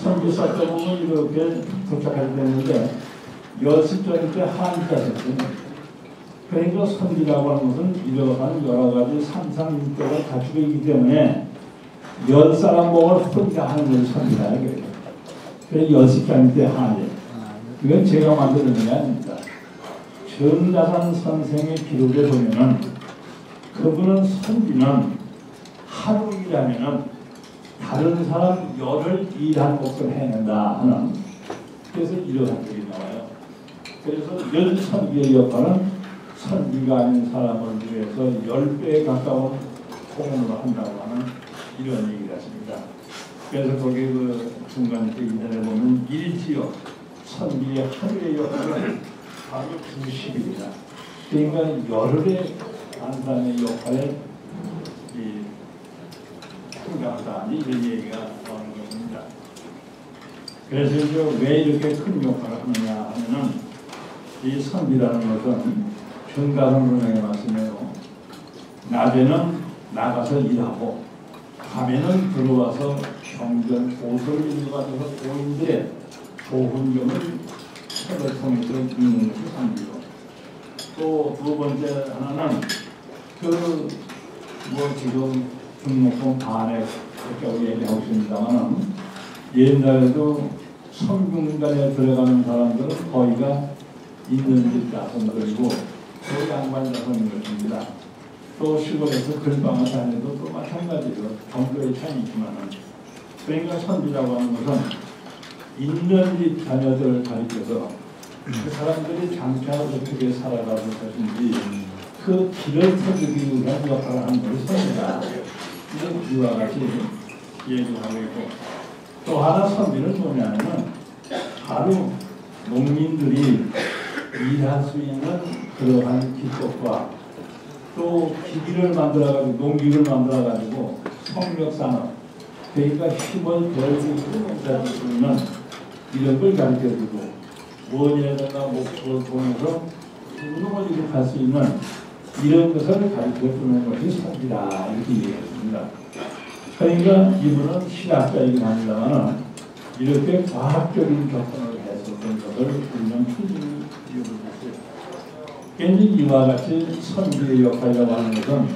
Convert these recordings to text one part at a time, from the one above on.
선비 살펴보면 이렇게 도착하게 되는데 여습전일 때 한자가 됐어요. 그러니까 선비라고 하는 것은 이러한 여러 가지 상상인격을 갖추고 있기 때문에 10사람 몸을 혼자 하는 것이 선비라 그래요. 그래서 여습전일 때 한자. 이건 제가 만드는 게 아닙니다. 정다산 선생의 기록에 보면은 그분은 선비는 하루 일하면은 다른 사람 열흘 일한 것을 해낸다 하는, 그래서 이러한 글이 나와요. 그래서 열 선비의 역할은 선비가 아닌 사람을 위해서 10배에 가까운 공헌을 한다고 하는 이런 얘기가 있습니다. 그래서 거기 그 중간 인터넷에 보면 일지역 선비의 하루의 역할은 바로 90일이다. 그러니까 열흘에 한 사람의 역할에 충당하다 이런 얘기가 나오는 것입니다. 그래서 이제 왜 이렇게 큰 역할을 하느냐 하면은 이 선비라는 것은 정가선문에 말씀해요. 낮에는 나가서 일하고 밤에는 들어와서 경전 보소를 읽어가지고 고인들의 좋은 점을 책을 통해서 읽는 것이 선비고, 또 두 번째 하나는 지금 등록금 반액 이렇게 얘기하고 있습니다만 옛날에도 성균관에 들어가는 사람들은 거의가 있는 집 자손들이고 또 양반 자손인 것입니다. 또 시골에서 글방을 다녀도 또 마찬가지로 정도의 차이 있지만은, 그러니까 선비라고 하는 것은 있는 집 자녀들을 가리켜서 그 사람들이 장차 어떻게 살아가는 것인지 그 길을 터주기 위한 역할을 하는 것이 선비다. 이런 이와 같이 얘기하고 있고, 또 하나 선비는 뭐냐면 바로 농민들이 일할 수 있는 그러한 기법과 또 기기를 만들어가지고 농기를 만들어가지고 성력산업, 그러니까 힘을 벌이고 농사를 짓는 이런 걸 가르쳐주고 원예라든가 목표를 통해서 운동을 이룩할 수 있는 이런 것을 가르쳐주는 것이 선비다 이렇게 얘기했습니다. 그러니까 이분은 신학자이긴 합니다만 이렇게 과학적인 접근을 했었던 것을 분명 충분히 이어보셨어요. 괜히 이와 같이 선비의 역할이라고 하는 것은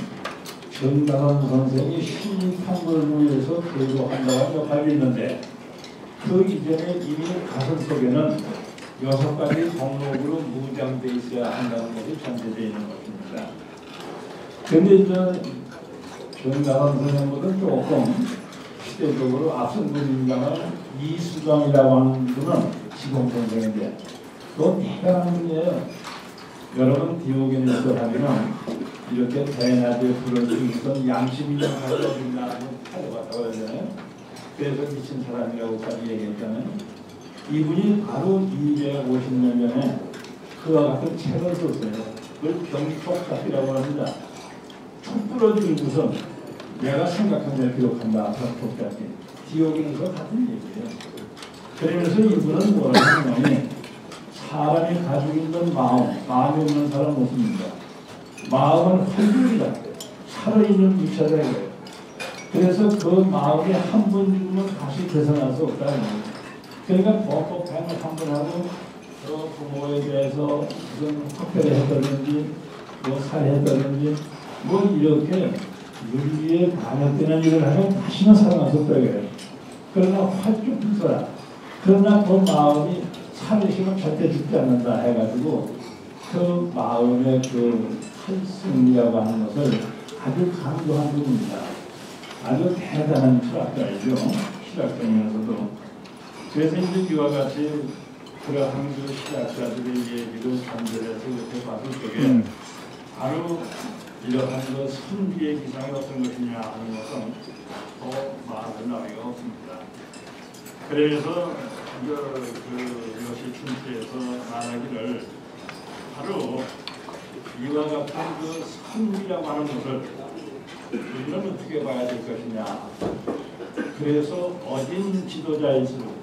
정다선 선생이 신입탐구를 위해서 계속한다고 하는 역할이 있는데 그 이전에 이미 가슴 속에는 6가지 덕목으로 무장되어 있어야 한다는 것이 전제되어 있는 것입니다. 그런데 이제 정다선 선생보다 조금 시대적으로 앞선 분입니다만 이수정이라고 하는 분은 지공 선생인데 또 대단한 분이에요. 여러분 디오게네스 하면 이렇게 대낮에 불을 뿜던 양심인을 가져준다는 찾아봤다고 하잖아요. 그래서 미친 사람이라고까지 얘기했잖아요. 이분이 바로 250년 전에 그와 같은 책을 썼어요. 그걸 경촉잡기라고 합니다. 촛불을 들고서 내가 생각한 대로 기록한다. 경촉잡기. 디오게네스와 같은 얘기예요. 그러면서 이분은 뭐라고 하냐면 사람이 가지고 있는 마음이 없는 사람 없습니다. 마음은 활력이다. 살아있는 부처다 이거예요. 그래서 그 마음이 한 번 죽으면 다시 되살아날 수 없다는 거예요. 그러니까 법법행을 한 번 하고 또 부모에 대해서 무슨 학대를 했다든지 뭐 살해했다든지 뭐 이렇게 윤리에 반역되는 일을 하면 다시는 살아날 수 없다 이거예요. 그러나 활쭉 불서라. 그러나 그 마음이 살으시면 절대 죽지 않는다 해가지고 그 마음의 그 활승이라고 하는 것을 아주 강조한 부분입니다. 아주 대단한 철학자이죠. 신학자이면서도. 그래서 이제 이와 같이 그러한 그 신학자들의 얘기를 간절해서 이렇게 봤을 적에 바로 이러한 그 선비의 기상이 어떤 것이냐 하는 것은 더 말을 나위가 없습니다. 그래서 이것이 춘추에서 말하기를 바로 이와 같은 그 선비라고 하는 것을 우리는 어떻게 봐야 될 것이냐. 그래서 어진 지도자일수록,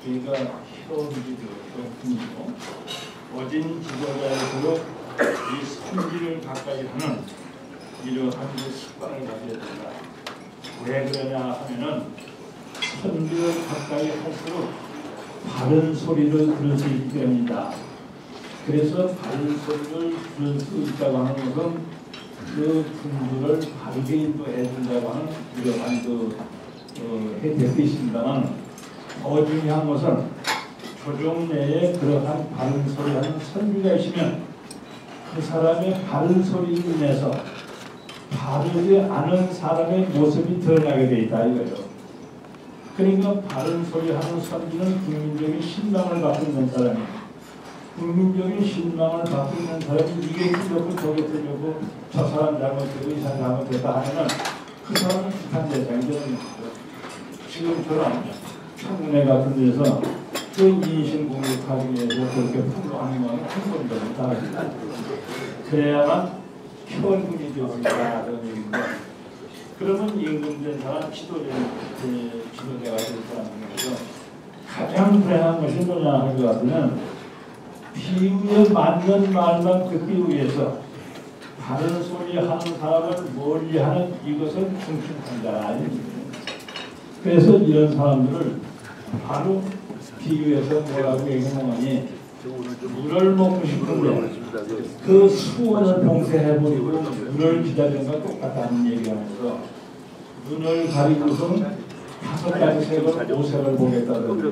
그러니까 희rom지도, 어진 지도자일수록 이 선비를 가까이 하는 이러한 그 습관을 가져야 된다. 왜 그러냐 하면은 선비를 가까이 할수록 바른 소리를 들을 수 있기 때문이다. 그래서 바른 소리를 들을 수 있다고 하는 것은 그 분들을 바르게 인도해 준다고 하는 이러한 혜택도 있습니다만, 더 중요한 것은 조정 내에 그러한 바른 소리하는 선비가 있으면 그 사람의 바른 소리로 인해서 바르지 않은 사람의 모습이 드러나게 돼 있다 이거예요. 그러니까 바른 소리하는 선비는 국민적인 신망을 받고 있는 사람이에요. 국민적인 신망을 받고 있는 사람이 이게 틀렸고 저게 틀렸고 저 사람 잘못되고 이 사람 잘못됐다 하면 그 사람은 비판 대상이 되는 거죠. 지금처럼 청문회 같은 데서 그 인신 공격하기 위해서 그렇게 풍부하는 것은 큰 겁니다. 그래야만 표현이 되었다 그런 얘기인데, 그러면 임금된 사람 지도자가 될 사람에서 가장 불행한 것이 뭐냐 하는 것 같으면 비유에 맞는 말만 듣기 위해서 다른 소리 하는 사람을 멀리하는 이것을 중심한다. 그래서 이런 사람들을 바로 비유해서 뭐라고 얘기하느니, 물을 먹고 싶은데 그 수원을 봉쇄해버리고 물을 기다리는 것 똑같다는 얘기하면서 눈을 가리고서 5가지 색을 5색을 보겠다든지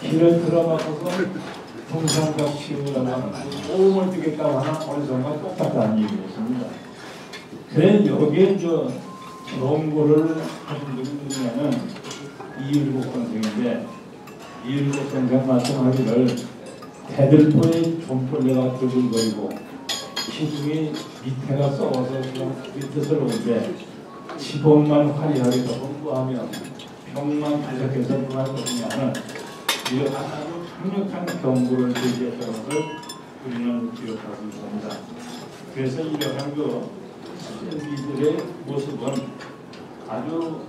길을 들어가고서 동상각 치우라고 오음을 뜨겠다고 하는 어리석음과 똑같다는 얘기였습니다. 그래 여기에 경고를 하신 분이 누구냐면 이율국 선생인데, 이율국 선생 말씀하기를 대들보에 좀벌레가 드글거리고 기둥이 밑에가 썩어서 그냥 밑에서 오는데 지붕만 화려하게 공부하면 병만 부족해서 그만 오냐는 이런 아주 강력한 경고를 제기했던 것을 우리는 기억하고 있습니다. 그래서 이러한 신비들의 모습은 아주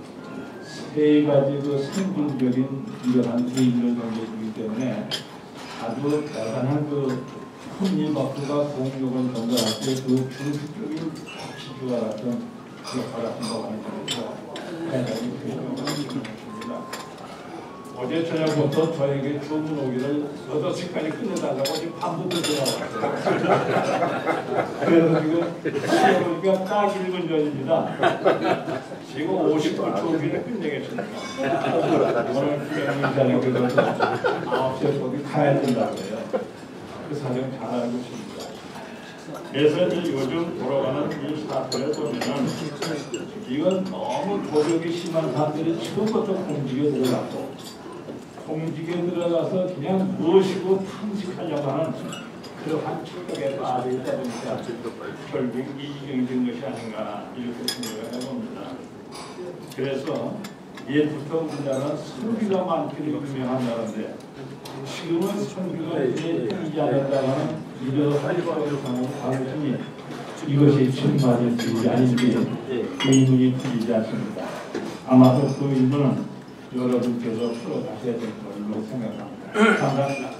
세 가지 생존적인 이러한 의미를 담겨주기 때문에 아주 대단한 톱니바퀴가 공격을 전달할 때 그 중수적인 지주와 같은 역할을 한다고 하는 것에서 대단히 필요합니다. 어제 저녁부터 저에게 주문 오기를 8시까지 끝내달라고 지금 밤부터 전화왔어요. 그래서 지금 시험이니까 딱 1분 전입니다. 지금 50분 초기에 끝내겠습니다. 오늘 분명히 저녁에 가서 9시에 거기 가야 된다고 해요. 그 사정 잘 알고 있습니다. 그래서 요즘 돌아가는 이 사건을 보면은 이건 너무 도덕이 심한 사람들이 처음부터 공직에 들어갔고, 공직에 들어가서 그냥 무엇이고 탐식하려고 하는 그러한 축복에 빠져 있다 보니까 결국 이기적인 것이 아닌가 이렇게 생각을 해봅니다. 그래서 옛부터 우리나라는 선비가 많기로 유명한 나라인데, 지금은 선비가 이지 않는다는 이러한 사회를 가르치니 이것이 정말인지 아닌지 의문이 풀리지 않습니다. 아마도 그 의문은 여러분께서 풀어가셔야 될 걸로 생각합니다. 감사합니다.